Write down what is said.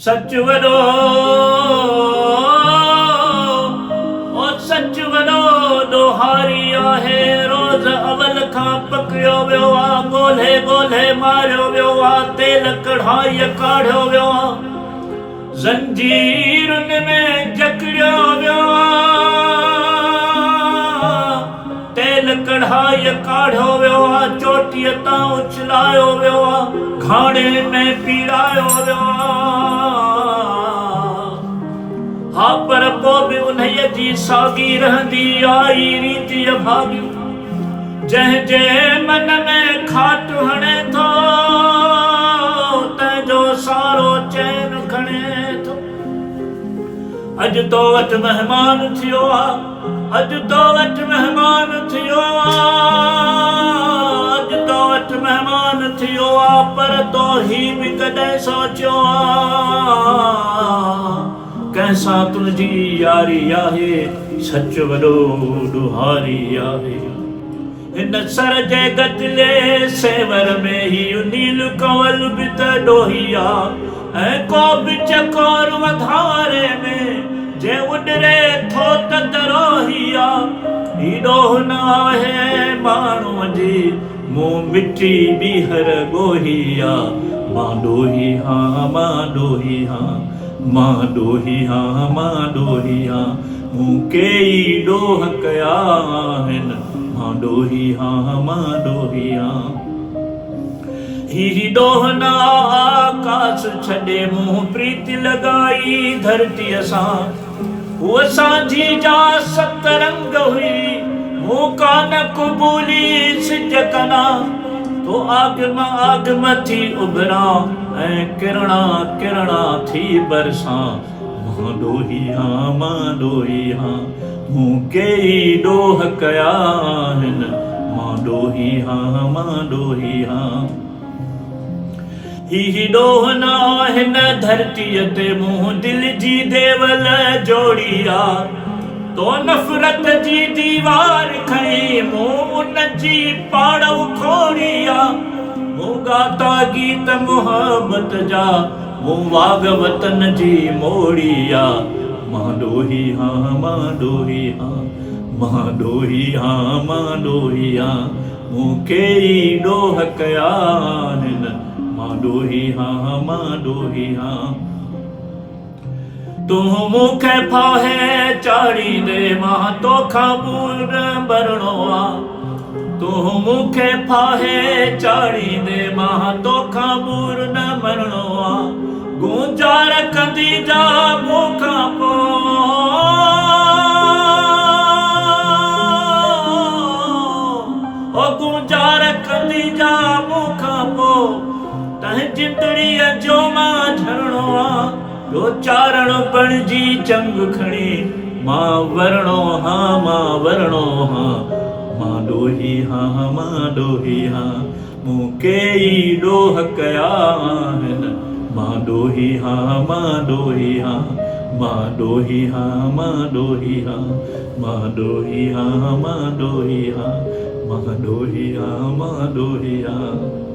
सच वॾो ओ सच वॾो ॾोहारी आहे। रोज़ अवल खां पकड़ियो वियो आहे, ॻोल्हे ॻोल्हे मारियो वियो आहे, तेल कढ़ाईअ काढ़ियो वियो आहे, ज़ंजीरुनि में जकड़ियो वियो आहे, तेल कढ़ाईअ काढ़ियो वियो आहे, चोटीअ तां उछलायो वियो आहे, घाणे में पीड़ायो वियो आहे। हा पर पोइ बि उन्हीअ जी साॻी रहंदी आई रीति भाॻी, जंहिंजे मन में खाट हणे थो तंहिंजो सारो चैन खणे थो। अॼु तो वटि महिमान थियो आहे, अॼु तो वटि महिमान थियो आहे, अॼु तो वटि महिमान थियो आहे, पर तो ही बि कॾहिं सोचियो आहे कंहिंसां तुंहिंजी यारी आहे, सच वॾो ॾोहारी आहे। हिन सर जे गदिले सेवर में ही नील कंवल बि त ॾोही आहे, ऐं को बि चकोर वधारे में जे उॾरे थो त दरोही आहे। ही ॾोह न आहे माण्हूअ जी, मूं मिठी ॿीहर ॻोही आहे। मां ॾोही हां, मां ॾोही हां, मां ॾोही हां, मां ॾोही हां, मूं कई ॾोह कया आहिनि। मां ॾोही हां, मां ॾोही हां। ही ॾोह न आकाश छॾे मूं प्रीति लॻाई धरतीअ सां, उहा सांझी जा सत रंग हुई, मूं कान क़बूली सिज कना, तो आग मां आग मथी उभरां ऐं किरणा किरणा थी बरसां। मां ॾोही हां, मां ॾोही हां, मूं कई ॾोह कया आहिनि। मां ॾोही हां, मां ॾोही हां। ही ॾोह न हिन धरतीअ ते मूं दिल जी देवल जोड़ी आहे, तो नफ़रत जी दीवार खई मूं उन जी पाड़ उखोड़ी आहे। मूं ॻाता गीत मोहब्बत जा, मूं वाग वतन जी मोड़ी आहे। मां ॾोही हां, मां ॾोही हां, मां ॾोही हां, मां ॾोही हां, मूं कई ॾोह कया आहिनि। मां ॾोही हां, मां ॾोही हां। तूं मूंखे फाहे चाढ़ींदे मां तोखां बूर भरणो आहे, तूं मूंखे फाहे चाढ़ींदे मां तोखां बूर न भरणो आहे। गुंजार कंदी जा मूंखां पोइ, ओ गुंजार कंदी जा मूंखां पोइ, तंहिं जिंदड़ीअ जो मां झरणो आहे। ॿियो चारण बणिजी चंग खणी मां वरणो हां, मां वरणो हां। मां ॾोही हां, मां ॾोही हां, मूं कई ॾोह कया आहिनि। मां ॾोही हां, मां ॾोही हां, मां ॾोही हां, मां ॾोही हां, मां ॾोही हां, मां ॾोही हां, मां ॾोही हां, मां ॾोही हां।